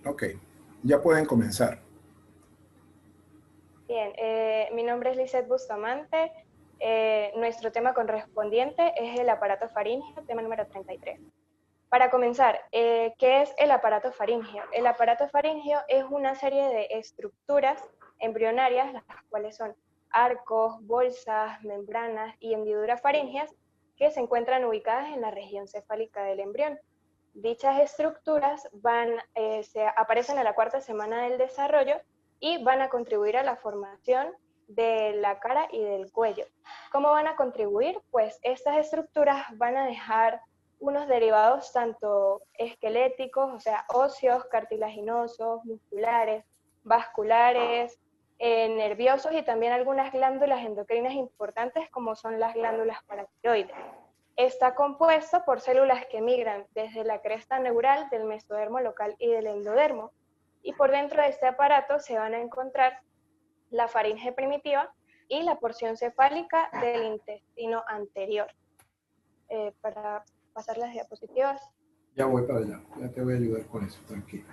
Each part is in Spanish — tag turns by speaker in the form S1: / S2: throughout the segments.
S1: Ok, ya pueden comenzar.
S2: Bien, mi nombre es Lisette Bustamante. Nuestro tema correspondiente es el aparato faríngeo, tema número 33. Para comenzar, ¿qué es el aparato faríngeo? El aparato faríngeo es una serie de estructuras embrionarias, las cuales son arcos, bolsas, membranas y hendiduras faríngeas, que se encuentran ubicadas en la región cefálica del embrión. Dichas estructuras aparecen en la cuarta semana del desarrollo y van a contribuir a la formación de la cara y del cuello. ¿Cómo van a contribuir? Pues estas estructuras van a dejar unos derivados tanto esqueléticos, o sea, óseos, cartilaginosos, musculares, vasculares, nerviosos y también algunas glándulas endocrinas importantes como son las glándulas paratiroides. Está compuesto por células que migran desde la cresta neural del mesodermo local y del endodermo, y por dentro de este aparato se van a encontrar la faringe primitiva y la porción cefálica del intestino anterior. Para pasar las diapositivas.
S1: Ya voy para allá, ya te voy a ayudar con eso, tranquilo.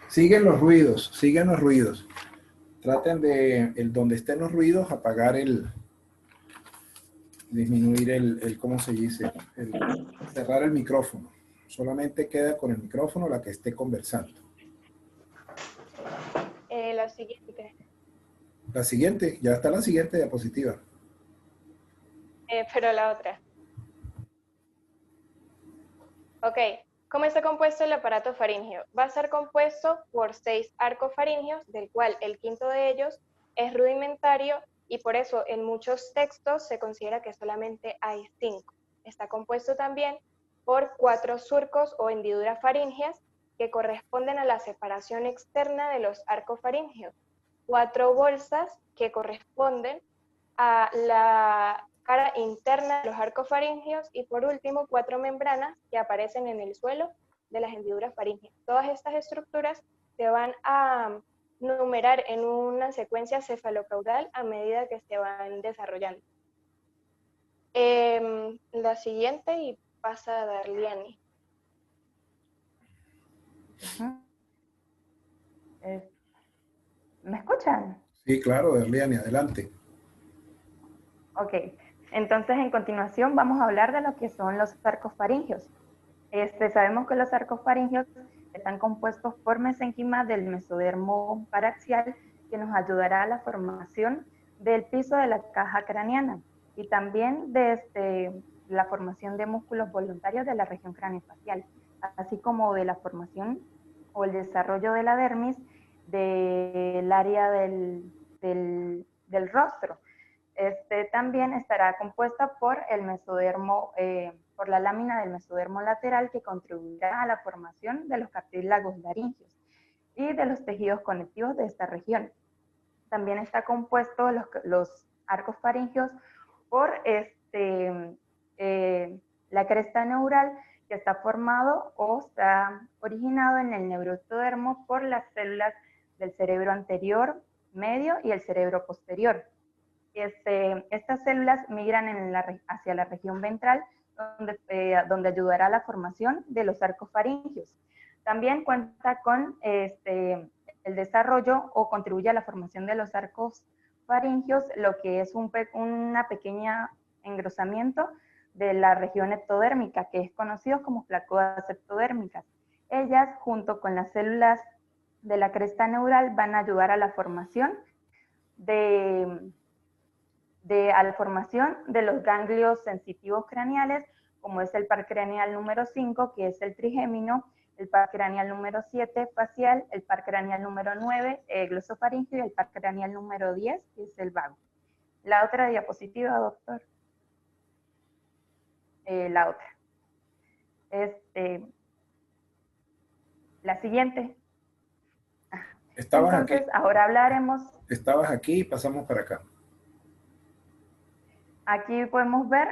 S1: Siguen los ruidos, siguen los ruidos. Traten de, donde estén los ruidos, apagar disminuir ¿cómo se dice? Cerrar el micrófono. Solamente queda con el micrófono la que esté conversando.
S2: La siguiente.
S1: La siguiente, ya está la siguiente diapositiva.
S2: Pero la otra. Ok. ¿Cómo está compuesto el aparato faríngeo? Va a ser compuesto por 6 arcos faríngeos, del cual el quinto de ellos es rudimentario y por eso en muchos textos se considera que solamente hay 5. Está compuesto también por 4 surcos o hendiduras faríngeas que corresponden a la separación externa de los arcos faríngeos, 4 bolsas que corresponden a la cara interna de los arcos faríngeos y por último 4 membranas que aparecen en el suelo de las hendiduras faríngeas. Todas estas estructuras se van a numerar en una secuencia cefalocaudal a medida que se van desarrollando. La siguiente y pasa a Darliani.
S3: ¿Me escuchan?
S1: Sí, claro, Derliani, adelante.
S3: Ok, entonces en continuación vamos a hablar de lo que son los arcos faríngeos. Sabemos que los arcos faríngeos están compuestos por mesénquima del mesodermo paraxial que nos ayudará a la formación del piso de la caja craneana y también de la formación de músculos voluntarios de la región craneofacial, así como de la formación o el desarrollo de la dermis del área del rostro. También estará compuesta por el mesodermo, por la lámina del mesodermo lateral que contribuirá a la formación de los cartílagos laríngeos y de los tejidos conectivos de esta región. También está compuesto los arcos faríngeos por la cresta neural que está formado o está originado en el neuroectodermo por las células del cerebro anterior, medio y el cerebro posterior. Estas células migran hacia la región ventral, donde ayudará a la formación de los arcos faríngeos. También cuenta con el desarrollo o contribuye a la formación de los arcos faringios, lo que es una pequeña engrosamiento de la región ectodérmica, que es conocido como placoas ectodérmicas. Ellas, junto con las células de la cresta neural, van a ayudar a la formación a la formación de los ganglios sensitivos craneales, como es el par craneal número 5, que es el trigémino, el par craneal número 7, facial, el par craneal número 9, glosofaríngeo, y el par craneal número 10, que es el vago. La otra diapositiva, doctor. La otra. La siguiente. Entonces,
S1: aquí.
S3: ahora hablaremos.
S1: Estabas aquí y pasamos para acá.
S3: Aquí podemos ver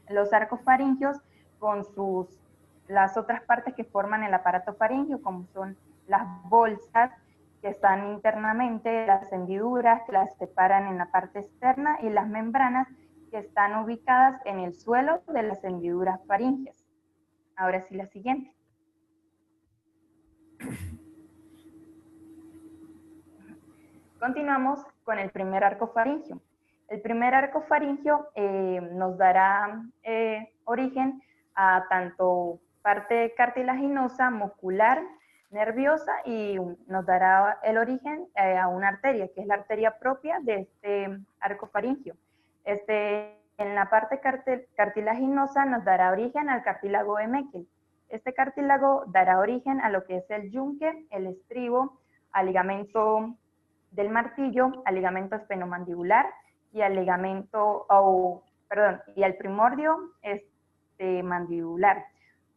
S3: los arcos faringios con las otras partes que forman el aparato faríngeo, como son las bolsas que están internamente, las hendiduras que las separan en la parte externa y las membranas que están ubicadas en el suelo de las hendiduras faríngeas. Ahora sí, la siguiente. Continuamos con el primer arco faríngeo. El primer arco faríngeo nos dará origen a tanto parte cartilaginosa, muscular, nerviosa, y nos dará el origen a una arteria, que es la arteria propia de este arco faríngeo. En la parte cartilaginosa nos dará origen al cartílago de Meckel. Este cartílago dará origen a lo que es el yunque, el estribo, al ligamento del martillo, al ligamento espenomandibular y al ligamento, y al primordio mandibular.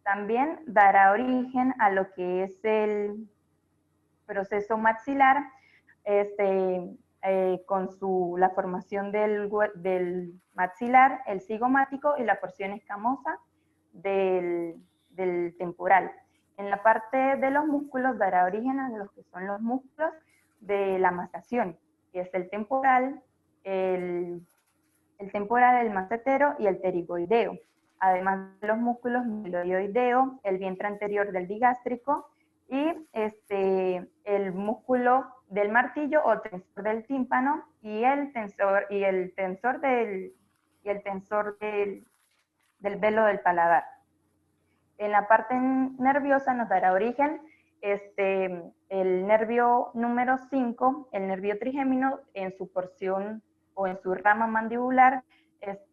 S3: También dará origen a lo que es el proceso maxilar, con la formación del maxilar, el cigomático y la porción escamosa del temporal. En la parte de los músculos dará origen a lo que son los músculos de la mastación, que es el temporal, el macetero y el pterigoideo. Además de los músculos meloideo, el vientre anterior del digástrico y el músculo del martillo o tensor del tímpano y el tensor del velo del paladar. En la parte nerviosa nos dará origen el nervio número 5, el nervio trigémino, en su porción o en su rama mandibular,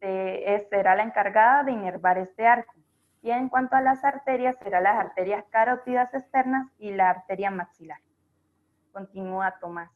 S3: será la encargada de inervar este arco. Y en cuanto a las arterias, serán las arterias carótidas externas y la arteria maxilar. Continúa Tomás.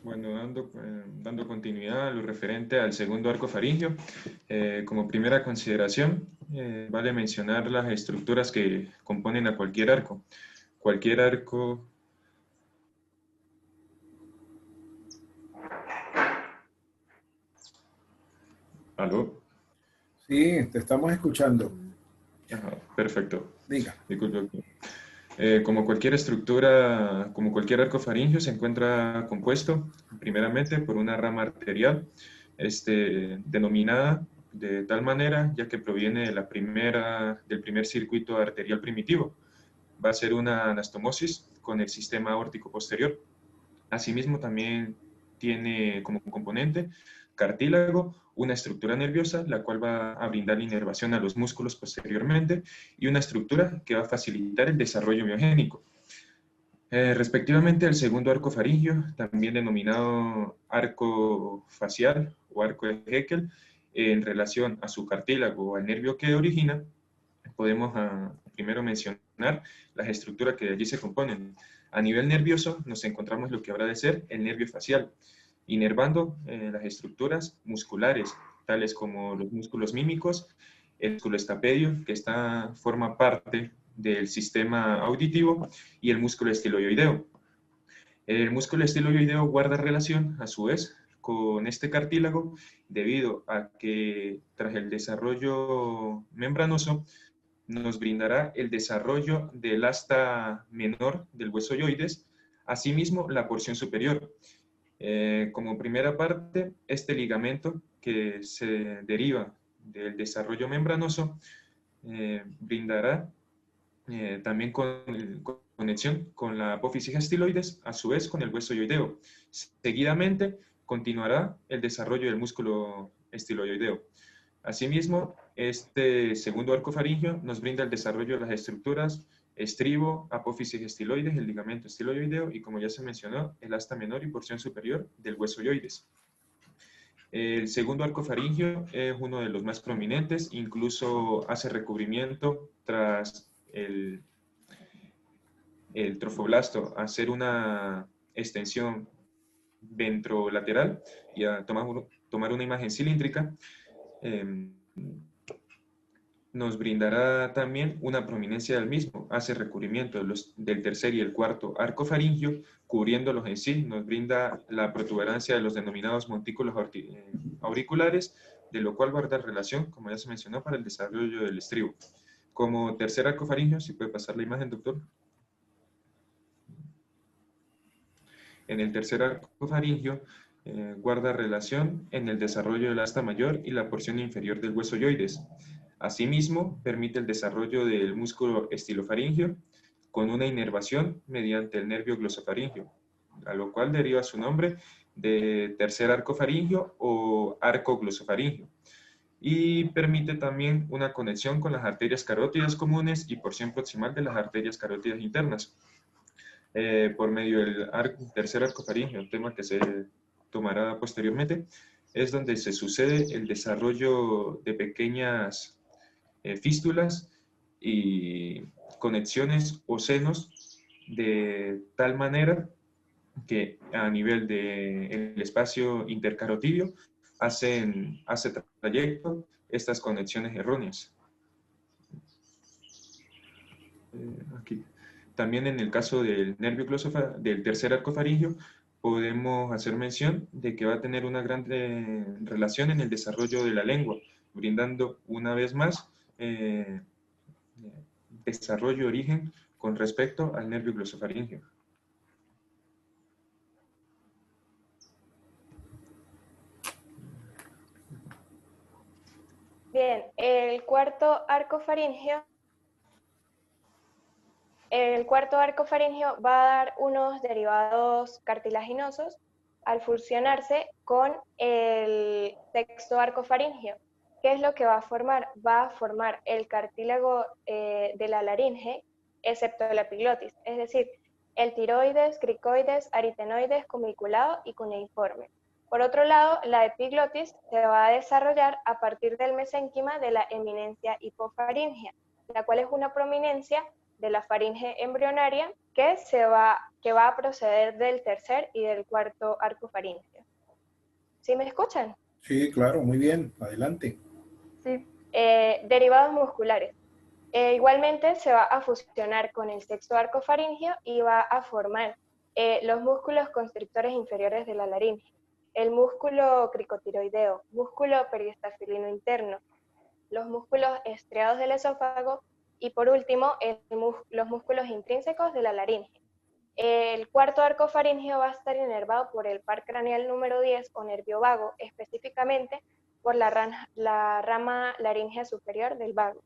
S4: Bueno, dando continuidad a lo referente al segundo arco faríngeo, como primera consideración, vale mencionar las estructuras que componen a cualquier arco. Cualquier arco... ¿Aló?
S1: Sí, te estamos escuchando.
S4: Ajá, perfecto.
S1: Diga.
S4: Disculpe. Como cualquier estructura, como cualquier arco faríngeo, se encuentra compuesto primeramente por una rama arterial, denominada de tal manera, ya que proviene de del primer circuito arterial primitivo. Va a ser una anastomosis con el sistema aórtico posterior. Asimismo, también tiene como componente cartílago, una estructura nerviosa, la cual va a brindar inervación a los músculos posteriormente, y una estructura que va a facilitar el desarrollo biogénico. Respectivamente, el segundo arco faríngeo, también denominado arco facial o arco de Haeckel, en relación a su cartílago o al nervio que origina, podemos primero mencionar las estructuras que de allí se componen. A nivel nervioso nos encontramos lo que habrá de ser el nervio facial, inervando las estructuras musculares, tales como los músculos mímicos, el músculo estapedio, que forma parte del sistema auditivo, y el músculo estiloideo. El músculo estiloideo guarda relación, a su vez, con este cartílago, debido a que tras el desarrollo membranoso, nos brindará el desarrollo del asta menor del hueso yoides, asimismo la porción superior. Como primera parte, este ligamento que se deriva del desarrollo membranoso brindará también conexión con la apófisis estiloides, a su vez con el hueso yoideo. Seguidamente continuará el desarrollo del músculo estiloideo. Asimismo, este segundo arco faríngeo nos brinda el desarrollo de las estructuras estribo, apófisis estiloides, el ligamento estiloideo y, como ya se mencionó, el asta menor y porción superior del hueso yoides. El segundo arco faríngeo es uno de los más prominentes, incluso hace recubrimiento tras el trofoblasto, hacer una extensión ventrolateral y a tomar una imagen cilíndrica. Nos brindará también una prominencia del mismo, hace recubrimiento del tercer y el cuarto arco faríngeo, cubriéndolos en sí, nos brinda la protuberancia de los denominados montículos auriculares, de lo cual guarda relación, como ya se mencionó, para el desarrollo del estribo. Como tercer arco faríngeo, si puede pasar la imagen, doctor. En el tercer arco faríngeo guarda relación en el desarrollo del asta mayor y la porción inferior del hueso yoides. Asimismo, permite el desarrollo del músculo estilofaríngeo con una inervación mediante el nervio glosofaríngeo, a lo cual deriva su nombre de tercer arco faríngeo o arco glosofaríngeo. Y permite también una conexión con las arterias carótidas comunes y porción proximal de las arterias carótidas internas. Por medio del tercer arco faríngeo, tema que se tomará posteriormente, es donde se sucede el desarrollo de pequeñas fístulas y conexiones o senos de tal manera que a nivel del espacio intercarotidio hace trayecto estas conexiones erróneas. Aquí. También en el caso del nervio del tercer arco faríngeo, podemos hacer mención de que va a tener una gran relación en el desarrollo de la lengua, brindando una vez más desarrollo y origen con respecto al nervio glosofaríngeo.
S2: Bien, el cuarto arco faríngeo va a dar unos derivados cartilaginosos al fusionarse con el sexto arco faríngeo. ¿Qué es lo que va a formar? Va a formar el cartílago de la laringe, excepto la epiglotis, es decir, el tiroides, cricoides, aritenoides, cumiculado y cuneiforme. Por otro lado, la epiglotis se va a desarrollar a partir del mesénquima de la eminencia hipofaríngea, la cual es una prominencia de la faringe embrionaria que va a proceder del tercer y del cuarto arco faríngeo. ¿Sí me escuchan?
S1: Sí, claro, muy bien. Adelante.
S3: Sí.
S2: Derivados musculares. Igualmente se va a fusionar con el sexto arco faríngeo y va a formar los músculos constrictores inferiores de la laringe, el músculo cricotiroideo, músculo periestafilino interno, los músculos estriados del esófago y por último los músculos intrínsecos de la laringe. El cuarto arco faríngeo va a estar inervado por el par craneal número 10 o nervio vago, específicamente por la rama laríngea superior del vago.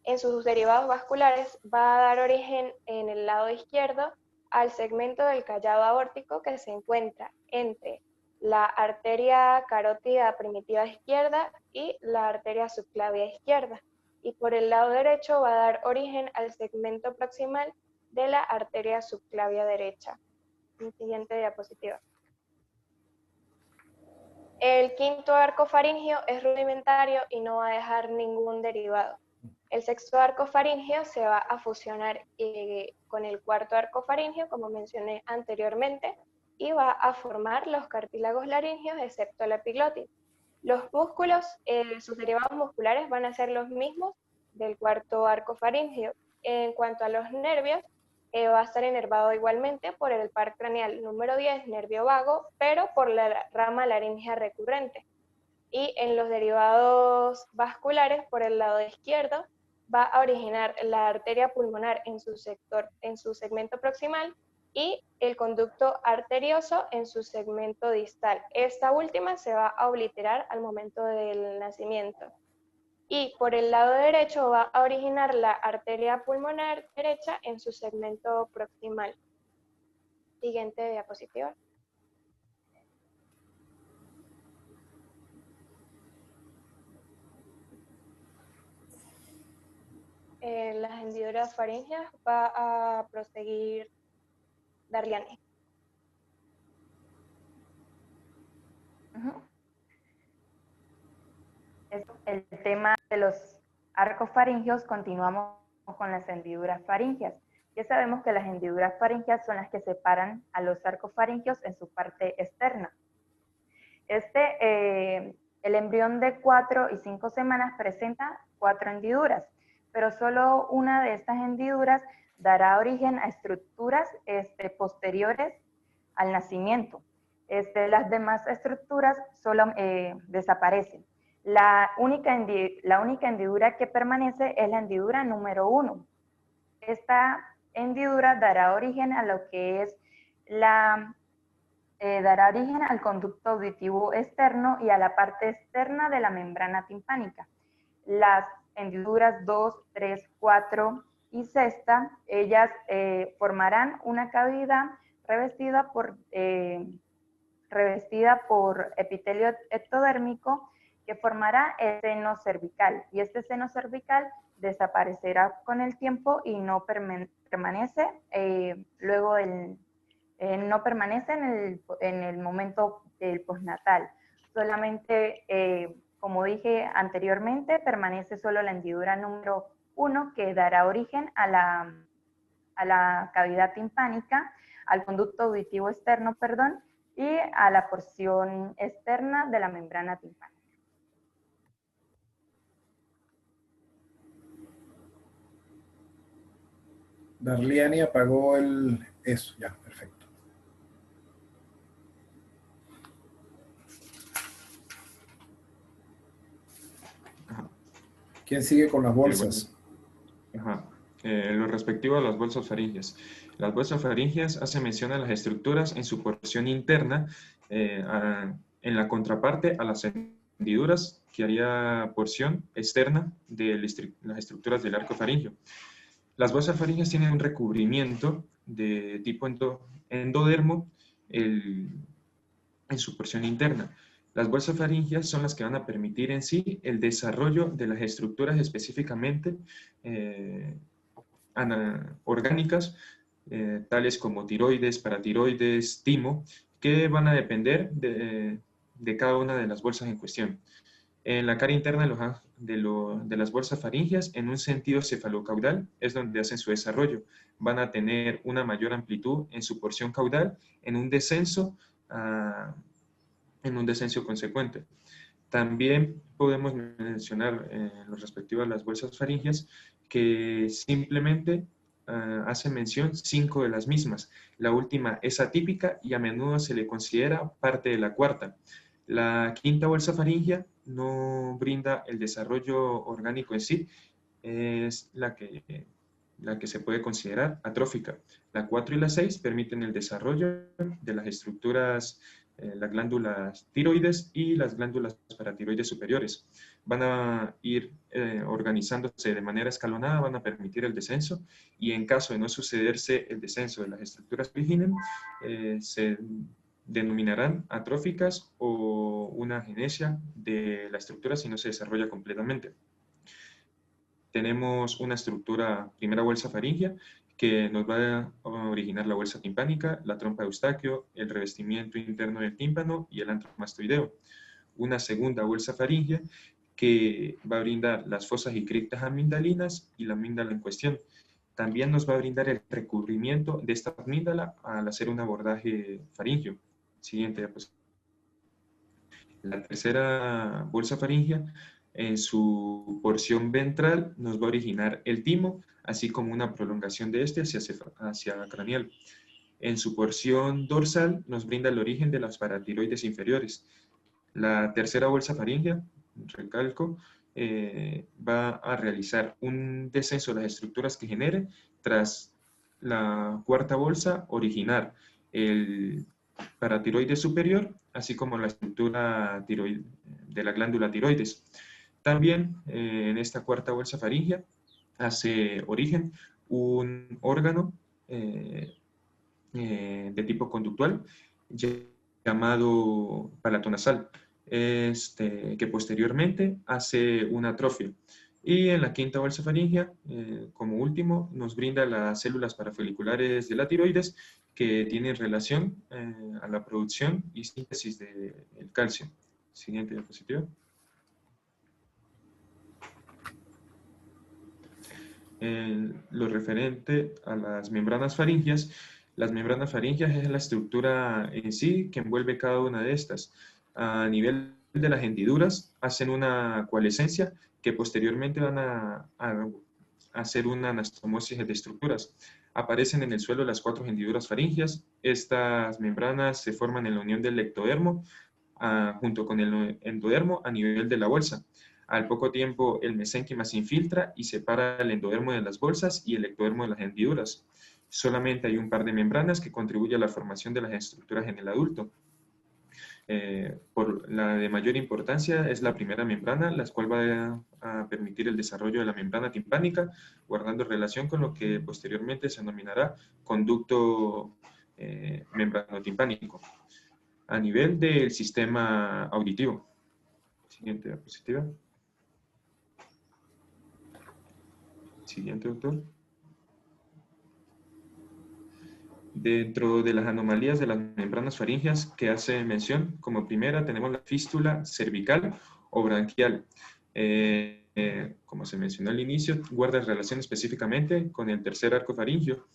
S2: En sus derivados vasculares va a dar origen en el lado izquierdo al segmento del callado aórtico que se encuentra entre la arteria carótida primitiva izquierda y la arteria subclavia izquierda. Y por el lado derecho va a dar origen al segmento proximal de la arteria subclavia derecha. Siguiente diapositiva. El quinto arco faríngeo es rudimentario y no va a dejar ningún derivado. El sexto arco faríngeo se va a fusionar con el cuarto arco faríngeo, como mencioné anteriormente, y va a formar los cartílagos laringeos, excepto la epiglotis. Los músculos, sus derivados musculares van a ser los mismos del cuarto arco faríngeo. En cuanto a los nervios, va a estar inervado igualmente por el par craneal número 10, nervio vago, pero por la rama laringea recurrente. Y en los derivados vasculares, por el lado izquierdo, va a originar la arteria pulmonar en su segmento proximal y el conducto arterioso en su segmento distal. Esta última se va a obliterar al momento del nacimiento. Y por el lado derecho va a originar la arteria pulmonar derecha en su segmento proximal. Siguiente diapositiva. Las hendiduras faríngeas va a proseguir Darliani.
S3: El tema de los arcos faringeos, continuamos con las hendiduras faríngeas. Ya sabemos que las hendiduras faríngeas son las que separan a los arcos faringeos en su parte externa. El embrión de 4 y 5 semanas presenta 4 hendiduras, pero solo una de estas hendiduras dará origen a estructuras posteriores al nacimiento. Las demás estructuras solo desaparecen. La única hendidura que permanece es la hendidura número 1. Esta hendidura dará origen a lo que es dará origen al conducto auditivo externo y a la parte externa de la membrana timpánica. Las hendiduras 2, 3, 4 y sexta, ellas formarán una cavidad revestida por epitelio ectodérmico que formará el seno cervical, y este seno cervical desaparecerá con el tiempo y no permanece no permanece en el momento del postnatal. Solamente, como dije anteriormente, permanece solo la hendidura número 1, que dará origen a la cavidad timpánica, al conducto auditivo externo, perdón, y a la porción externa de la membrana timpánica.
S1: Darliani apagó eso, ya, perfecto.
S4: Ajá.
S1: ¿Quién sigue con las bolsas?
S4: Ajá. Lo respectivo a las bolsas faringias. Las bolsas faringias hacen mención a las estructuras en su porción interna, en la contraparte a las hendiduras que haría porción externa de las estructuras del arco faríngeo. Las bolsas faringias tienen un recubrimiento de tipo endodermo en su porción interna. Las bolsas faringias son las que van a permitir en sí el desarrollo de las estructuras específicamente orgánicas, tales como tiroides, paratiroides, timo, que van a depender de cada una de las bolsas en cuestión. En la cara interna de las bolsas faringias, en un sentido cefalocaudal, es donde hacen su desarrollo. Van a tener una mayor amplitud en su porción caudal, en un descenso consecuente. También podemos mencionar lo respectivo a las bolsas faringias, que simplemente hacen mención 5 de las mismas. La última es atípica y a menudo se le considera parte de la cuarta. La quinta bolsa faríngea no brinda el desarrollo orgánico en sí, es la que se puede considerar atrófica. La 4 y la 6 permiten el desarrollo de las estructuras, las glándulas tiroides y las glándulas paratiroides superiores. Van a ir organizándose de manera escalonada, van a permitir el descenso, y en caso de no sucederse el descenso de las estructuras que originen, se denominarán atróficas o una agenesia de la estructura si no se desarrolla completamente. Tenemos una estructura, primera bolsa faríngea, que nos va a originar la bolsa timpánica, la trompa de Eustaquio, el revestimiento interno del tímpano y el antro mastoideo. Una segunda bolsa faríngea que va a brindar las fosas y criptas amigdalinas y la amígdala en cuestión. También nos va a brindar el recubrimiento de esta amígdala al hacer un abordaje faríngeo. Siguiente diapositiva. La tercera bolsa faríngea, en su porción ventral, nos va a originar el timo, así como una prolongación de este hacia craneal. En su porción dorsal nos brinda el origen de las paratiroides inferiores. La tercera bolsa faríngea, recalco, va a realizar un descenso de las estructuras que genere, tras la cuarta bolsa originar el paratiroide superior, así como la estructura de la glándula tiroides. También en esta cuarta bolsa faríngea hace origen un órgano de tipo conductual llamado palato-nasal, que posteriormente hace una atrofia. Y en la quinta bolsa faríngea, como último, nos brinda las células parafoliculares de la tiroides, que tienen relación a la producción y síntesis del calcio. Siguiente diapositiva. Lo referente a las membranas faringias. Las membranas faringias es la estructura en sí que envuelve cada una de estas. A nivel de las hendiduras, hacen una coalescencia que posteriormente van a hacer una anastomosis de estructuras. Aparecen en el suelo las 4 hendiduras faringias. Estas membranas se forman en la unión del ectodermo junto con el endodermo a nivel de la bolsa. Al poco tiempo, el mesénquima se infiltra y separa el endodermo de las bolsas y el ectodermo de las hendiduras. Solamente hay un par de membranas que contribuyen a la formación de las estructuras en el adulto. Por la de mayor importancia es la primera membrana, la cual va a permitir el desarrollo de la membrana timpánica, guardando relación con lo que posteriormente se denominará conducto membranotimpánico. A nivel del sistema auditivo. Siguiente diapositiva. Siguiente, doctor. Dentro de las anomalías de las membranas faríngeas que hace mención, como primera tenemos la fístula cervical o branquial. Como se mencionó al inicio, guarda relación específicamente con el tercer arco faríngeo.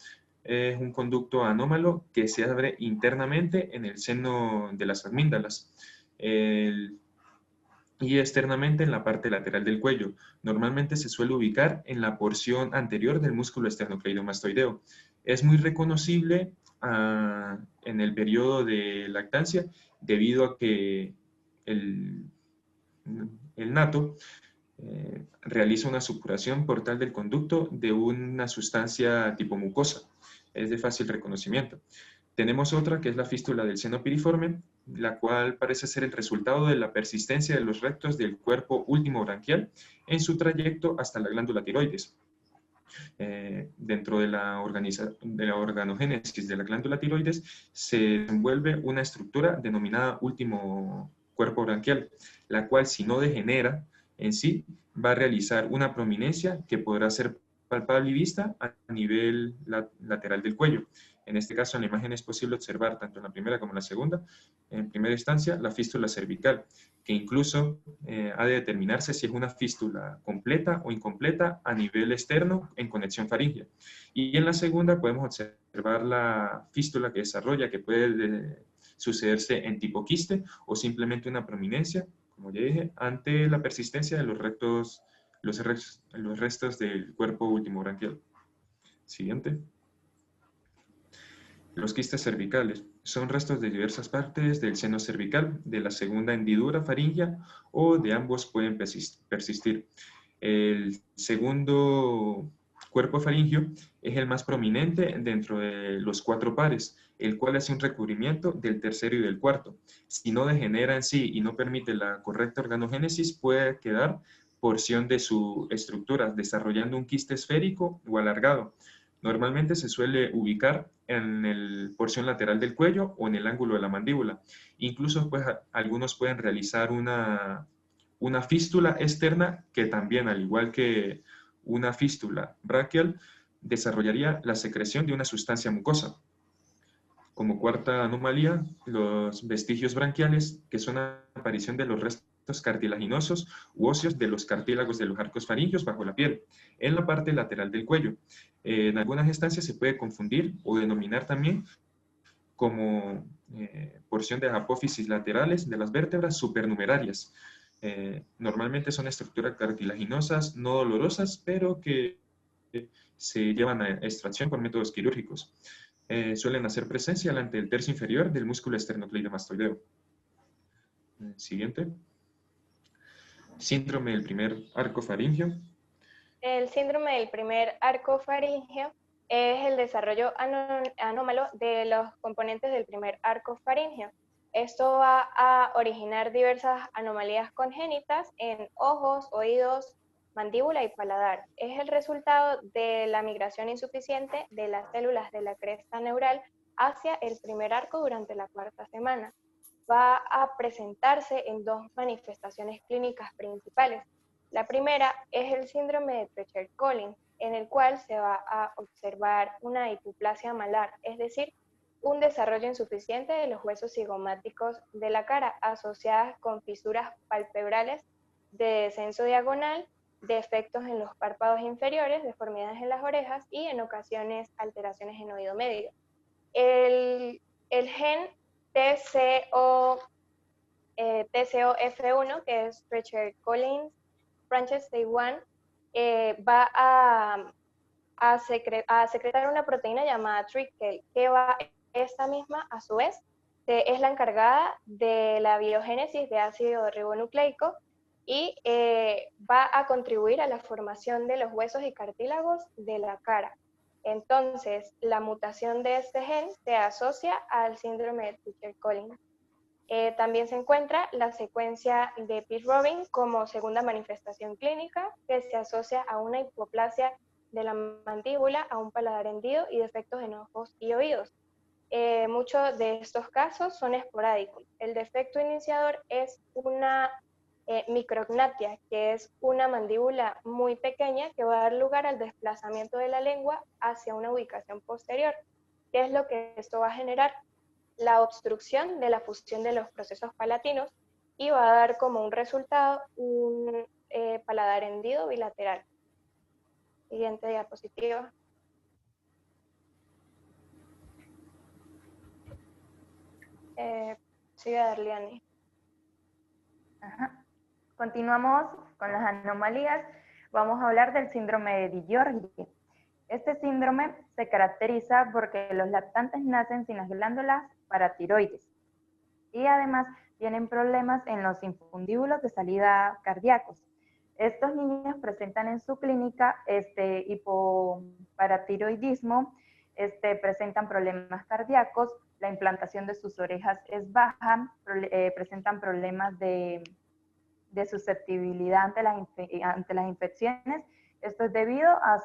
S4: Es un conducto anómalo que se abre internamente en el seno de las amígdalas y externamente en la parte lateral del cuello. Normalmente se suele ubicar en la porción anterior del músculo esternocleidomastoideo. Es muy reconocible en el periodo de lactancia debido a que el nato realiza una supuración portal del conducto de una sustancia tipo mucosa. Es de fácil reconocimiento. Tenemos otra que es la fístula del seno piriforme, la cual parece ser el resultado de la persistencia de los rectos del cuerpo último branquial en su trayecto hasta la glándula tiroides. Dentro de la organogénesis de la glándula tiroides se desenvuelve una estructura denominada último cuerpo branquial, la cual, si no degenera en sí, va a realizar una prominencia que podrá ser palpable y vista a nivel lateral del cuello. En este caso, en la imagen es posible observar, tanto en la primera como en la segunda, en primera instancia, la fístula cervical, que incluso ha de determinarse si es una fístula completa o incompleta a nivel externo en conexión faríngea. Y en la segunda podemos observar la fístula que desarrolla, que puede sucederse en tipo quiste o simplemente una prominencia, como ya dije, ante la persistencia de los restos del cuerpo último branquial. Siguiente. Los quistes cervicales son restos de diversas partes del seno cervical, de la segunda hendidura faríngea o de ambos pueden persistir. El segundo cuerpo faríngeo es el más prominente dentro de los 4 pares, el cual hace un recubrimiento del tercero y del cuarto. Si no degenera en sí y no permite la correcta organogénesis, puede quedar porción de su estructura, desarrollando un quiste esférico o alargado. Normalmente se suele ubicar en la porción lateral del cuello o en el ángulo de la mandíbula. Incluso pues, algunos pueden realizar una fístula externa que también, al igual que una fístula braquial, desarrollaría la secreción de una sustancia mucosa. Como cuarta anomalía, los vestigios branquiales, que son la aparición de los restos cartilaginosos u óseos de los cartílagos de los arcos faríneos bajo la piel, en la parte lateral del cuello. En algunas instancias se puede confundir o denominar también como porción de apófisis laterales de las vértebras supernumerarias. Normalmente son estructuras cartilaginosas no dolorosas, pero que se llevan a extracción por métodos quirúrgicos. Suelen hacer presencia ante el tercio inferior del músculo esternocleidomastoideo. Siguiente. Síndrome del primer arco faríngeo.
S2: El síndrome del primer arco faríngeo es el desarrollo anómalo de los componentes del primer arco faríngeo. Esto va a originar diversas anomalías congénitas en ojos, oídos, mandíbula y paladar. Es el resultado de la migración insuficiente de las células de la cresta neural hacia el primer arco durante la 4ª semana. Va a presentarse en 2 manifestaciones clínicas principales. La primera es el síndrome de Treacher-Collins, en el cual se va a observar una hipoplasia malar, es decir, un desarrollo insuficiente de los huesos cigomáticos de la cara, asociadas con fisuras palpebrales de descenso diagonal, defectos en los párpados inferiores, deformidades en las orejas y en ocasiones alteraciones en oído medio. El gen TCOF1, que es Treacher-Collins Branches Day 1, va a secretar una proteína llamada Trickel, que va esta misma, a su vez, es la encargada de la biogénesis de ácido ribonucleico y va a contribuir a la formación de los huesos y cartílagos de la cara. Entonces, la mutación de este gen se asocia al síndrome de Tucker-Collins. También se encuentra la secuencia de Pitt-Robin como segunda manifestación clínica, que se asocia a una hipoplasia de la mandíbula, a un paladar hendido y defectos en ojos y oídos. Muchos de estos casos son esporádicos. El defecto iniciador es una micrognatia, que es una mandíbula muy pequeña que va a dar lugar al desplazamiento de la lengua hacia una ubicación posterior. ¿Qué es lo que esto va a generar? La obstrucción de la fusión de los procesos palatinos y va a dar como un resultado un paladar hendido bilateral. Siguiente diapositiva. Sigue Darliani.
S3: Ajá. Continuamos con las anomalías. Vamos a hablar del síndrome de Di-Giorgi. Este síndrome se caracteriza porque los lactantes nacen sin las glándulas paratiroides y además tienen problemas en los infundíbulos de salida cardíacos. Estos niños presentan en su clínica hipoparatiroidismo, presentan problemas cardíacos, la implantación de sus orejas es baja, presentan problemas de susceptibilidad ante las infecciones. Esto es debido a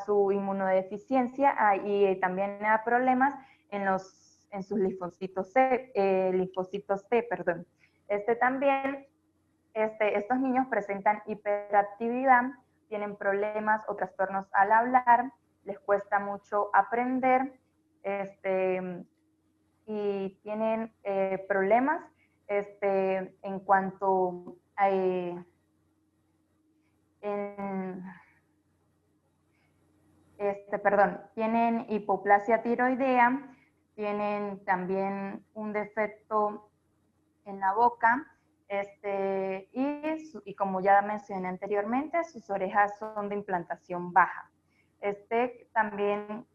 S3: su inmunodeficiencia y también a problemas en sus linfocitos T, perdón. Estos niños presentan hiperactividad, tienen problemas o trastornos al hablar, les cuesta mucho aprender, y tienen problemas en cuanto a tienen hipoplasia tiroidea, tienen también un defecto en la boca, y como ya mencioné anteriormente, sus orejas son de implantación baja. También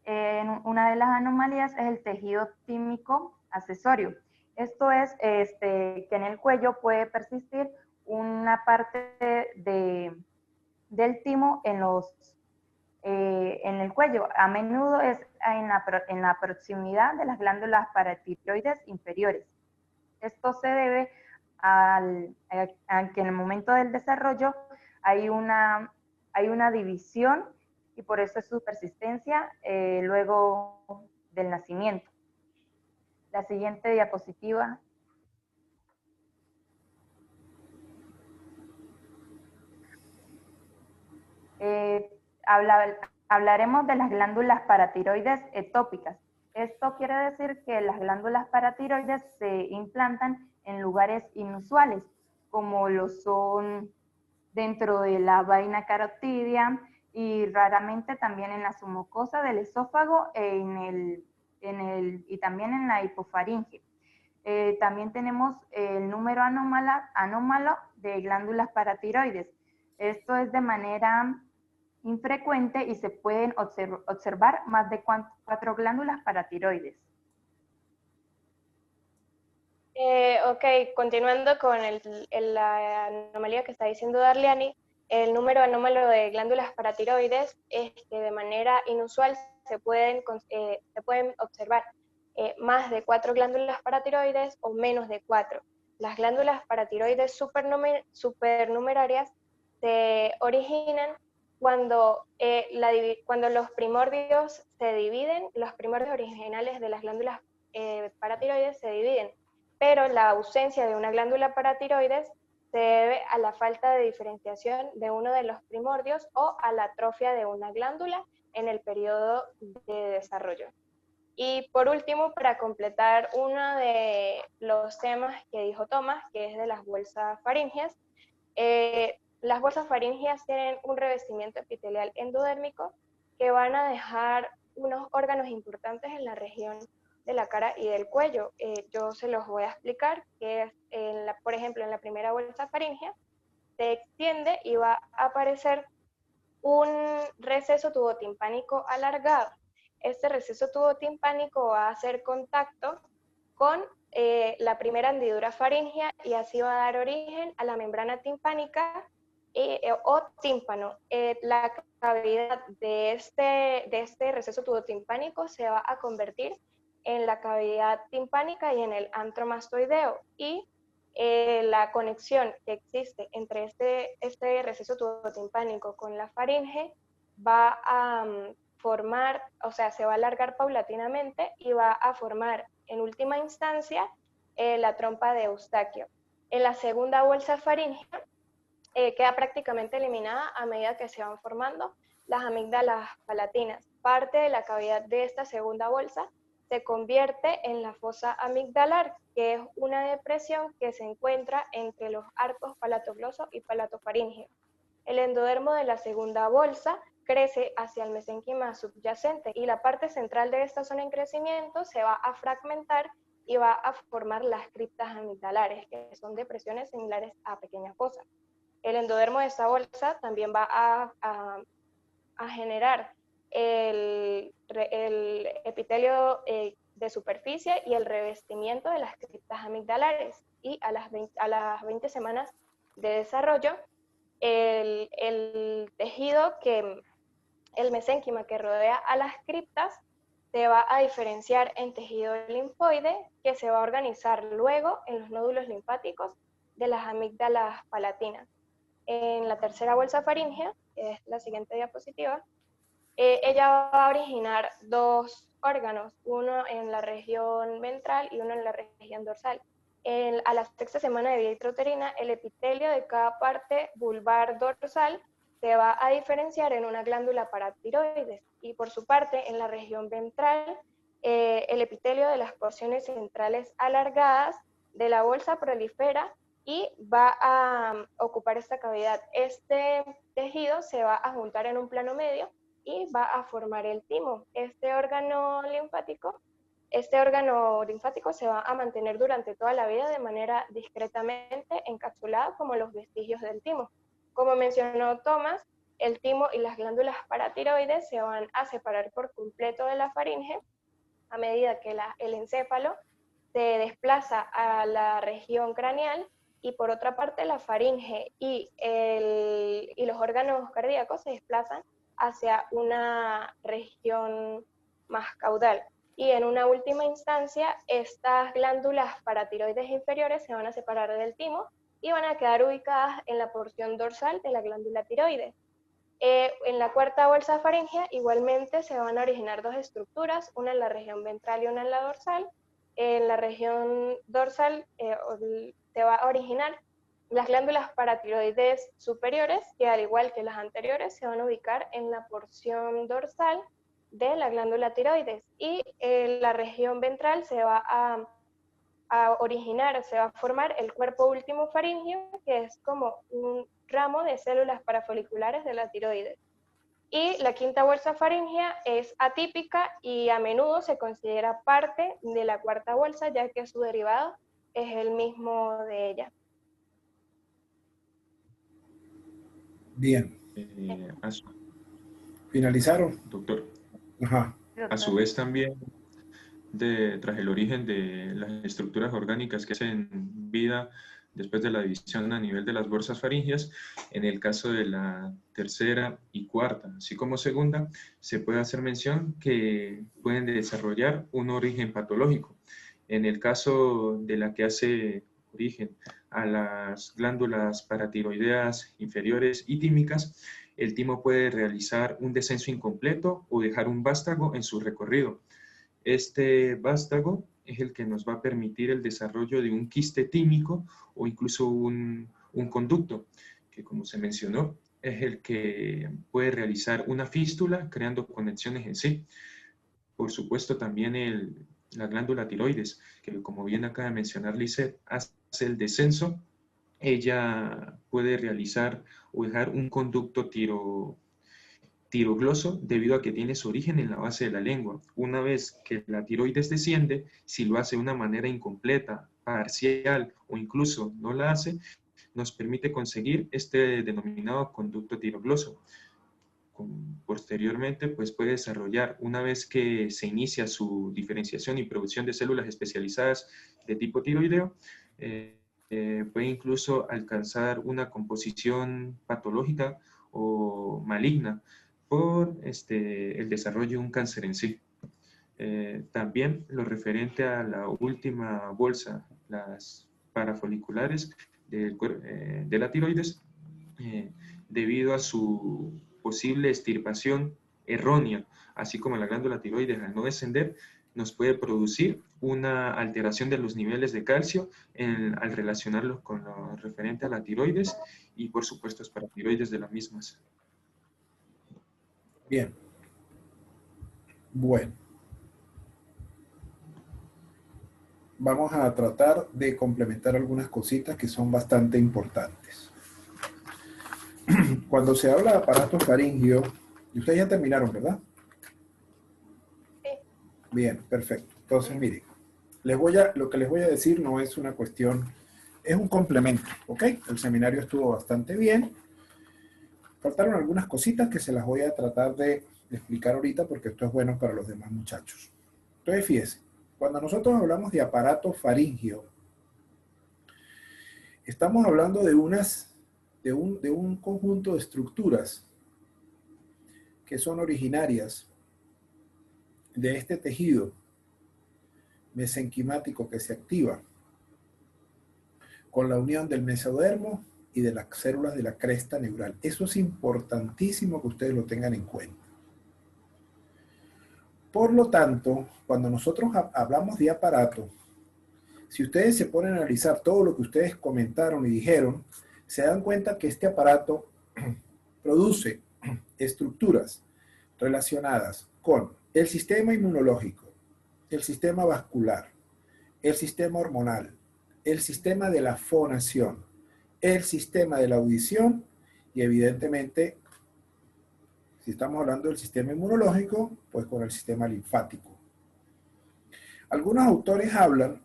S3: una de las anomalías es el tejido tímico accesorio. Esto es que en el cuello puede persistir una parte del timo en el cuello. A menudo es en la proximidad de las glándulas paratiroides inferiores. Esto se debe a que en el momento del desarrollo hay una división y por eso es su persistencia luego del nacimiento. La siguiente diapositiva. Hablaremos de las glándulas paratiroides ectópicas. Esto quiere decir que las glándulas paratiroides se implantan en lugares inusuales, como lo son dentro de la vaina carotidia y raramente también en la submucosa del esófago y también en la hipofaringe. También tenemos el número anómalo de glándulas paratiroides. Esto es de manera infrecuente y se pueden observar más de 4 glándulas paratiroides.
S2: Ok, continuando con la anomalía que está diciendo Darliani, el número anómalo de glándulas paratiroides, de manera inusual se pueden observar más de 4 glándulas paratiroides o menos de 4. Las glándulas paratiroides supernumerarias se originan cuando los primordios se dividen, los primordios originales de las glándulas paratiroides se dividen, pero la ausencia de una glándula paratiroides se debe a la falta de diferenciación de uno de los primordios o a la atrofia de una glándula en el periodo de desarrollo. Y por último, para completar uno de los temas que dijo Tomás, que es de las bolsas faríngeas, las bolsas faríngeas tienen un revestimiento epitelial endodérmico que van a dejar unos órganos importantes en la región de la cara y del cuello. Yo se los voy a explicar, que es, por ejemplo, en la primera bolsa faríngea, se extiende y va a aparecer un receso tubotimpánico alargado. este receso tubotimpánico va a hacer contacto con la primera hendidura faríngea y así va a dar origen a la membrana timpánica o tímpano. La cavidad de este receso tubotimpánico se va a convertir en la cavidad timpánica y en el antro mastoideo, y la conexión que existe entre este receso tubotimpánico con la faringe va a formar, o sea, se va a alargar paulatinamente y va a formar en última instancia la trompa de Eustaquio. En la segunda bolsa faríngea queda prácticamente eliminada a medida que se van formando las amígdalas palatinas. Parte de la cavidad de esta segunda bolsa se convierte en la fosa amigdalar, que es una depresión que se encuentra entre los arcos palatogloso y palatofaríngeo. El endodermo de la segunda bolsa crece hacia el mesénquima subyacente y la parte central de esta zona en crecimiento se va a fragmentar y va a formar las criptas amigdalares, que son depresiones similares a pequeñas fosas. El endodermo de esta bolsa también va a generar el epitelio de superficie y el revestimiento de las criptas amigdalares, y a las 20 semanas de desarrollo el tejido el mesénquima que rodea a las criptas se va a diferenciar en tejido linfoide, que se va a organizar luego en los nódulos linfáticos de las amígdalas palatinas. En la tercera bolsa faríngea, que es la siguiente diapositiva, ella va a originar dos órganos, uno en la región ventral y uno en la región dorsal. A la sexta semana de vida intrauterina, el epitelio de cada parte vulvar dorsal se va a diferenciar en una glándula paratiroides, y por su parte, en la región ventral, el epitelio de las porciones centrales alargadas de la bolsa prolifera y va a ocupar esta cavidad. Este tejido se va a juntar en un plano medio y va a formar el timo. Este órgano linfático se va a mantener durante toda la vida de manera discretamente encapsulada como los vestigios del timo. Como mencionó Tomás, el timo y las glándulas paratiroides se van a separar por completo de la faringe a medida que el encéfalo se desplaza a la región craneal, y por otra parte la faringe y los órganos cardíacos se desplazan hacia una región más caudal. Y en una última instancia, estas glándulas paratiroides inferiores se van a separar del timo y van a quedar ubicadas en la porción dorsal de la glándula tiroides. En la cuarta bolsa faríngea igualmente se van a originar dos estructuras, una en la región ventral y una en la dorsal. En la región dorsal se va a originar las glándulas paratiroides superiores, que al igual que las anteriores se van a ubicar en la porción dorsal de la glándula tiroides, y la región ventral se va a formar el cuerpo último faríngeo, que es como un ramo de células parafoliculares de la tiroides. Y la quinta bolsa faríngea es atípica y a menudo se considera parte de la cuarta bolsa, ya que su derivado es el mismo de ella.
S1: Bien. ¿Finalizaron?
S4: Doctor.
S1: Ajá.
S4: A su vez también, tras el origen de las estructuras orgánicas que hacen vida después de la división a nivel de las bolsas faríngeas, en el caso de la tercera y cuarta, así como segunda, se puede hacer mención que pueden desarrollar un origen patológico. En el caso de la que hace origen a las glándulas paratiroideas inferiores y tímicas, el timo puede realizar un descenso incompleto o dejar un vástago en su recorrido. Este vástago es el que nos va a permitir el desarrollo de un quiste tímico o incluso un conducto, que como se mencionó, es el que puede realizar una fístula creando conexiones en sí. Por supuesto también la glándula tiroides, que como bien acaba de mencionar Lisette, hace el descenso. Ella puede realizar o dejar un conducto tirogloso debido a que tiene su origen en la base de la lengua. Una vez que la tiroides desciende, si lo hace de una manera incompleta, parcial o incluso no la hace, nos permite conseguir este denominado conducto tirogloso. posteriormente pues puede desarrollar, una vez que se inicia su diferenciación y producción de células especializadas de tipo tiroideo, puede incluso alcanzar una composición patológica o maligna por el desarrollo de un cáncer en sí. También lo referente a la última bolsa, las parafoliculares de la tiroides, debido a su posible extirpación errónea, así como la glándula tiroides al no descender, nos puede producir una alteración de los niveles de calcio al relacionarlos con lo referente a la tiroides y por supuesto los paratiroides de las mismas.
S1: Bien. Bueno. Vamos a tratar de complementar algunas cositas que son bastante importantes. Cuando se habla de aparato faríngeo, y ustedes ya terminaron, ¿verdad?
S2: Sí.
S1: Bien, perfecto. Entonces, miren, lo que les voy a decir no es una cuestión, es un complemento, ¿ok? El seminario estuvo bastante bien. Faltaron algunas cositas que se las voy a tratar de explicar ahorita porque esto es bueno para los demás muchachos. Entonces, fíjense, cuando nosotros hablamos de aparato faríngeo, estamos hablando de un conjunto de estructuras que son originarias de este tejido mesenquimático que se activa con la unión del mesodermo y de las células de la cresta neural. Eso es importantísimo que ustedes lo tengan en cuenta. Por lo tanto, cuando nosotros hablamos de aparato, si ustedes se ponen a analizar todo lo que ustedes comentaron y dijeron, se dan cuenta que este aparato produce estructuras relacionadas con el sistema inmunológico, el sistema vascular, el sistema hormonal, el sistema de la fonación, el sistema de la audición y evidentemente, si estamos hablando del sistema inmunológico, pues con el sistema linfático. Algunos autores hablan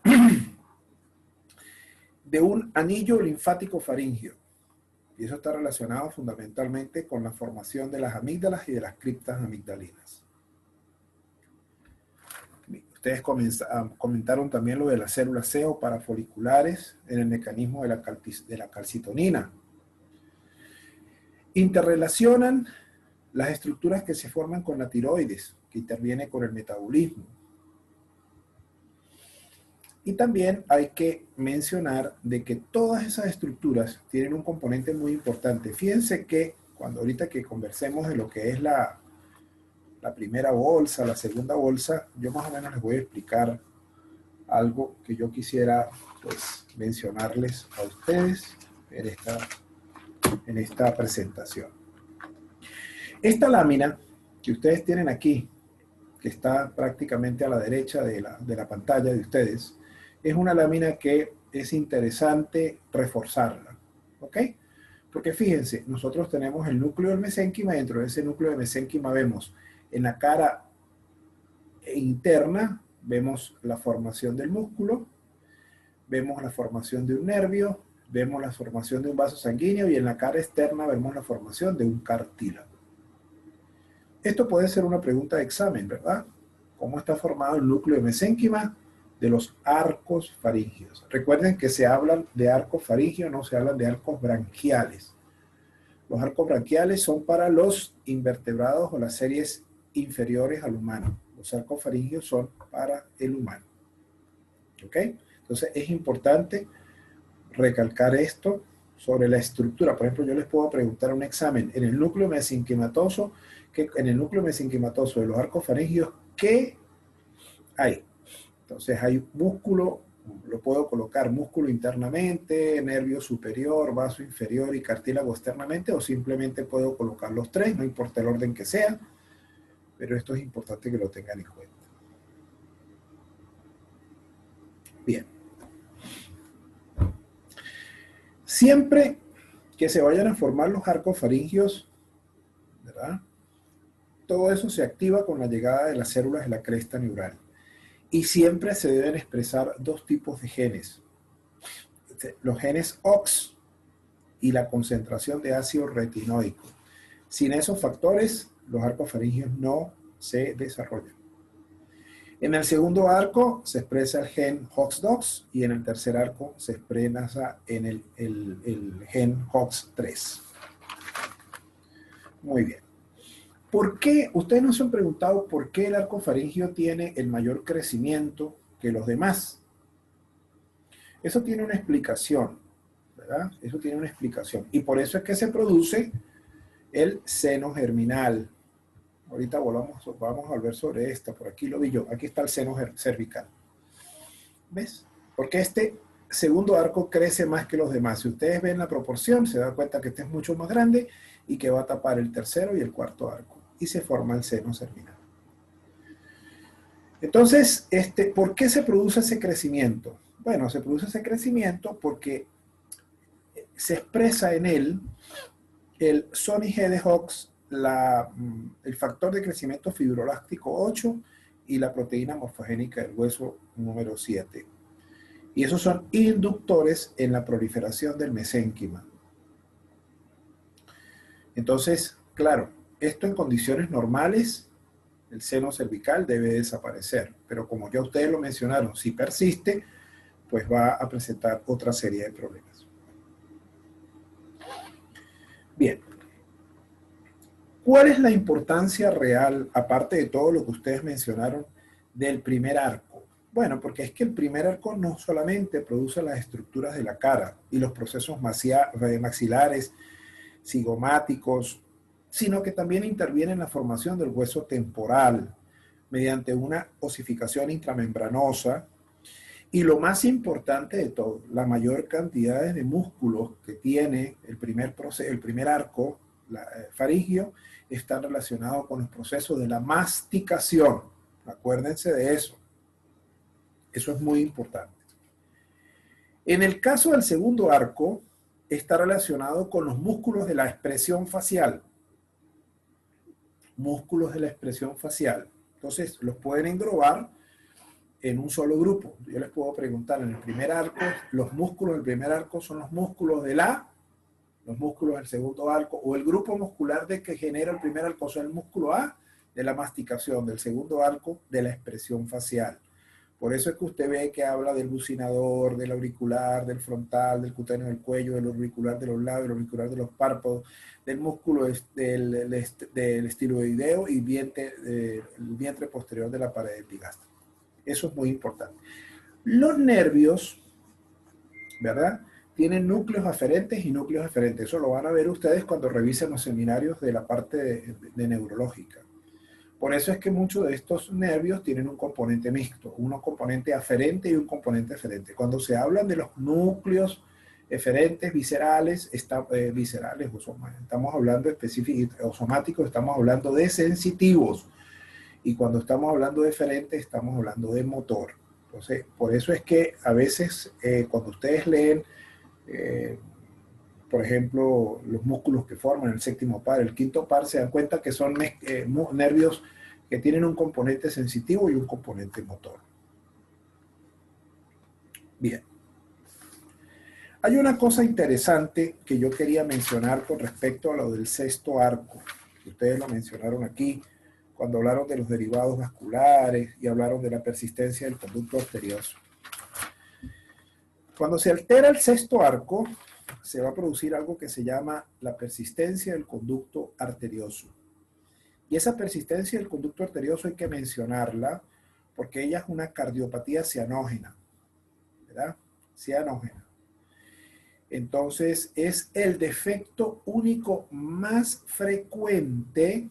S1: de un anillo linfático faríngeo. Y eso está relacionado fundamentalmente con la formación de las amígdalas y de las criptas amigdalinas. Ustedes comentaron también lo de las células C o parafoliculares en el mecanismo de la calcitonina. Interrelacionan las estructuras que se forman con la tiroides, que interviene con el metabolismo. Y también hay que mencionar de que todas esas estructuras tienen un componente muy importante. Fíjense que ahorita que conversemos de lo que es la primera bolsa, la segunda bolsa, yo más o menos les voy a explicar algo que yo quisiera pues mencionarles a ustedes en esta presentación. Esta lámina que ustedes tienen aquí, que está prácticamente a la derecha de la pantalla de ustedes, es una lámina que es interesante reforzarla, ¿ok? Porque fíjense, nosotros tenemos el núcleo del mesénquima, y dentro de ese núcleo de mesénquima vemos en la cara interna, vemos la formación del músculo, vemos la formación de un nervio, vemos la formación de un vaso sanguíneo y en la cara externa vemos la formación de un cartílago. Esto puede ser una pregunta de examen, ¿verdad? ¿Cómo está formado el núcleo de mesénquima de los arcos faringios? Recuerden que se hablan de arcos faringios, no se hablan de arcos branquiales. Los arcos branquiales son para los invertebrados o las series inferiores al humano. Los arcos faringios son para el humano. ¿Ok? Entonces es importante recalcar esto sobre la estructura. Por ejemplo, yo les puedo preguntar un examen en el núcleo mesenquimatoso, en el núcleo mesenquimatoso de los arcos faringios, ¿qué hay? Entonces hay músculo, lo puedo colocar músculo internamente, nervio superior, vaso inferior y cartílago externamente, o simplemente puedo colocar los tres, no importa el orden que sea, pero esto es importante que lo tengan en cuenta. Bien. Siempre que se vayan a formar los arcos faringios, ¿verdad? Todo eso se activa con la llegada de las células de la cresta neural. Y siempre se deben expresar dos tipos de genes. Los genes OX y la concentración de ácido retinoico. Sin esos factores, los arcos faringios no se desarrollan. En el segundo arco se expresa el gen HOX2 y en el tercer arco se expresa en el gen HOX3. Muy bien. ¿Por qué? Ustedes no se han preguntado por qué el arco faríngeo tiene el mayor crecimiento que los demás. Eso tiene una explicación, ¿verdad? Eso tiene una explicación. Y por eso es que se produce el seno germinal. Ahorita vamos a volver sobre esta. Por aquí lo vi yo. Aquí está el seno cervical. ¿Ves? Porque este segundo arco crece más que los demás. Si ustedes ven la proporción, se dan cuenta que este es mucho más grande y que va a tapar el tercero y el cuarto arco. Y se forma el seno cervical. Entonces, ¿por qué se produce ese crecimiento? Bueno, se produce ese crecimiento porque se expresa en él el Sony G de Hox, el factor de crecimiento fibroláctico 8 y la proteína morfogénica del hueso número 7. Y esos son inductores en la proliferación del mesénquima. Entonces, claro, esto en condiciones normales, el seno cervical debe desaparecer. Pero como ya ustedes lo mencionaron, si persiste, pues va a presentar otra serie de problemas. Bien. ¿Cuál es la importancia real, aparte de todo lo que ustedes mencionaron, del primer arco? Bueno, porque es que el primer arco no solamente produce las estructuras de la cara y los procesos maxilares, cigomáticos, sino que también interviene en la formación del hueso temporal mediante una osificación intramembranosa y lo más importante de todo, la mayor cantidad de músculos que tiene el primer arco faríngeo están relacionados con los procesos de la masticación. Acuérdense de eso. Eso es muy importante. En el caso del segundo arco, está relacionado con los músculos de la expresión facial. Músculos de la expresión facial. Entonces, los pueden englobar en un solo grupo. Yo les puedo preguntar, en el primer arco, los músculos del primer arco son los músculos de los músculos del segundo arco, o el grupo muscular de que genera el primer arco, son el músculo A de la masticación, del segundo arco de la expresión facial. Por eso es que usted ve que habla del bucinador, del auricular, del frontal, del cutáneo del cuello, del auricular de los labios, del auricular de los párpados, del músculo del estiloideo y el vientre posterior de la pared epigástrica. Eso es muy importante. Los nervios, ¿verdad?, tienen núcleos aferentes y núcleos eferentes. Eso lo van a ver ustedes cuando revisen los seminarios de la parte de neurológica. Por eso es que muchos de estos nervios tienen un componente mixto, un componente aferente y un componente eferente. Cuando se hablan de los núcleos eferentes viscerales, estamos hablando específicos o somáticos, estamos hablando de sensitivos. Y cuando estamos hablando de eferentes, estamos hablando de motor. Entonces, por eso es que a veces cuando ustedes leen, por ejemplo, los músculos que forman el séptimo par, el quinto par, se dan cuenta que son nervios que tienen un componente sensitivo y un componente motor. Bien. Hay una cosa interesante que yo quería mencionar con respecto a lo del sexto arco. Ustedes lo mencionaron aquí cuando hablaron de los derivados vasculares y hablaron de la persistencia del conducto arterioso. Cuando se altera el sexto arco, se va a producir algo que se llama la persistencia del conducto arterioso. Y esa persistencia del conducto arterioso hay que mencionarla porque ella es una cardiopatía cianógena, ¿verdad? Cianógena. Entonces, es el defecto único más frecuente,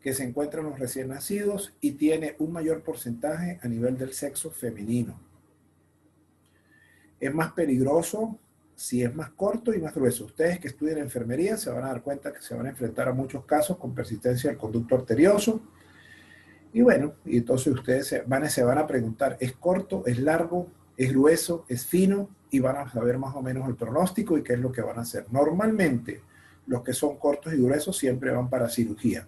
S1: que se encuentra en los recién nacidos y tiene un mayor porcentaje a nivel del sexo femenino. Es más peligroso si es más corto y más grueso. Ustedes que estudian enfermería se van a dar cuenta que se van a enfrentar a muchos casos con persistencia del conducto arterioso. Y bueno, y entonces ustedes se van a preguntar, ¿es corto, es largo, es grueso, es fino? Y van a saber más o menos el pronóstico y qué es lo que van a hacer. Normalmente, los que son cortos y gruesos siempre van para cirugía.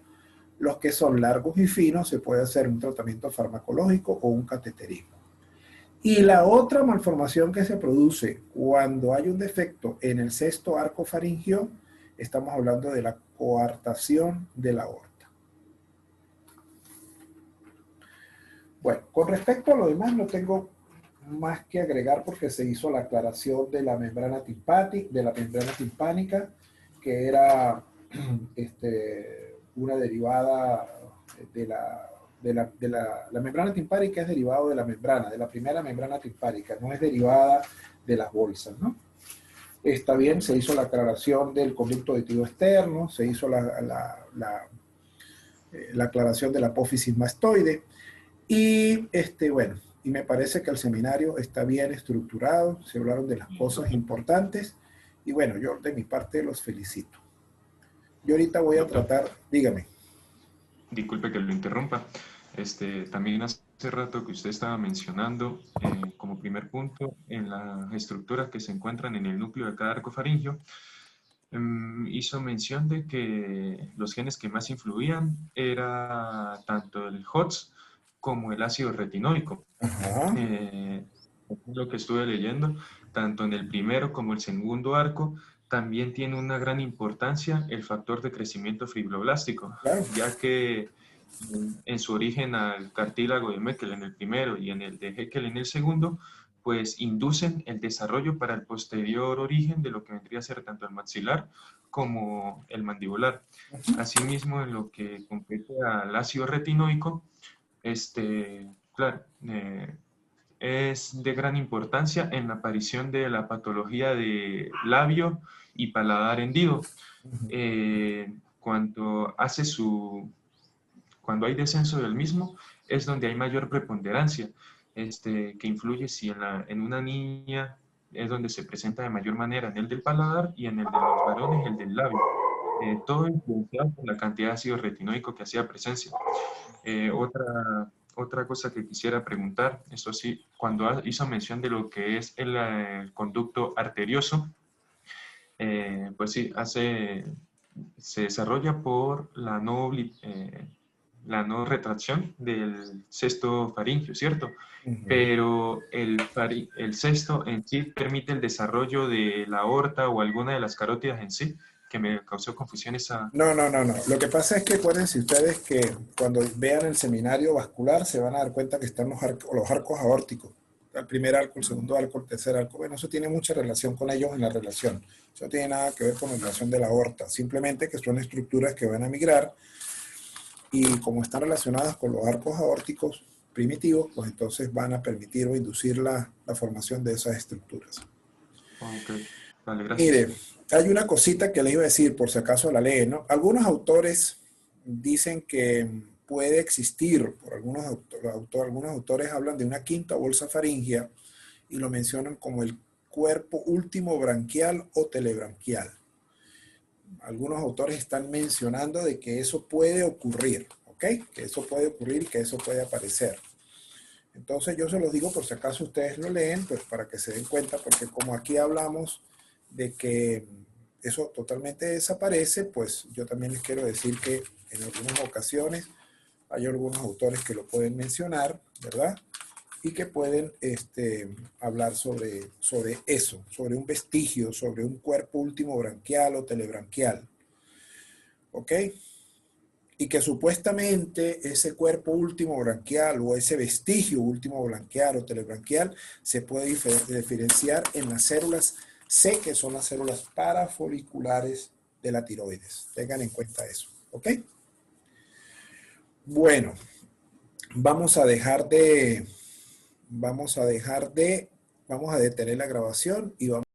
S1: Los que son largos y finos se puede hacer un tratamiento farmacológico o un cateterismo. Y la otra malformación que se produce cuando hay un defecto en el sexto arco faríngeo, estamos hablando de la coartación de la aorta. Bueno, con respecto a lo demás no tengo más que agregar porque se hizo la aclaración de la membrana timpánica, que era una derivada de la membrana timpánica, es derivado de la primera membrana timpánica, no es derivada de las bolsas, ¿no? Está bien, se hizo la aclaración del conducto auditivo externo, se hizo la aclaración de la apófisis mastoide, y bueno, y me parece que el seminario está bien estructurado, se hablaron de las cosas importantes, y bueno, yo de mi parte los felicito. Yo ahorita voy a tratar, dígame.
S4: Disculpe que lo interrumpa. También hace rato que usted estaba mencionando como primer punto en las estructuras que se encuentran en el núcleo de cada arco faríngeo, hizo mención de que los genes que más influían era tanto el HOTS como el ácido retinoico. Lo que estuve leyendo, tanto en el primero como el segundo arco, también tiene una gran importancia el factor de crecimiento fibroblástico,
S1: Claro.
S4: Ya que en su origen al cartílago de Meckel en el primero y en el de Haeckel en el segundo, pues inducen el desarrollo para el posterior origen de lo que vendría a ser tanto el maxilar como el mandibular. Asimismo, en lo que compete al ácido retinoico, claro, es de gran importancia en la aparición de la patología de labio y paladar hendido. Cuando hay descenso del mismo, es donde hay mayor preponderancia, que influye si en una niña es donde se presenta de mayor manera en el del paladar y en el de los varones el del labio. Todo influenciado por la cantidad de ácido retinoico que hacía presencia. Otra cosa que quisiera preguntar, eso sí, cuando hizo mención de lo que es el conducto arterioso, pues sí, se desarrolla por la no retracción del sexto faríngeo, ¿cierto? Pero el sexto en sí permite el desarrollo de la aorta o alguna de las carótidas en sí, que me causó confusión esa...
S1: No. Lo que pasa es que acuérdense ustedes que cuando vean el seminario vascular se van a dar cuenta que están los arcos aórticos. El primer arco, el segundo arco, el tercer arco. Bueno, eso tiene mucha relación con ellos en la relación. Eso no tiene nada que ver con la relación de la aorta. Simplemente que son estructuras que van a migrar y como están relacionadas con los arcos aórticos primitivos, pues entonces van a permitir o inducir la formación de esas estructuras.
S4: Ok, vale, gracias.
S1: Mire, hay una cosita que les iba a decir, por si acaso la leen, ¿no? Algunos autores dicen que puede existir, algunos autores hablan de una quinta bolsa faríngea y lo mencionan como el cuerpo último branquial o telebranquial. Algunos autores están mencionando de que eso puede ocurrir, ¿ok? Que eso puede ocurrir, que eso puede aparecer. Entonces yo se los digo por si acaso ustedes lo leen, pues para que se den cuenta, porque como aquí hablamos de que eso totalmente desaparece, pues yo también les quiero decir que en algunas ocasiones hay algunos autores que lo pueden mencionar, ¿verdad? Y que pueden hablar sobre eso, sobre un vestigio, sobre un cuerpo último branquial o telebranquial. ¿Ok? Y que supuestamente ese cuerpo último branquial o ese vestigio último branquial o telebranquial se puede diferenciar en las células C, que son las células parafoliculares de la tiroides. Tengan en cuenta eso. ¿Ok? Bueno, vamos a detener la grabación y vamos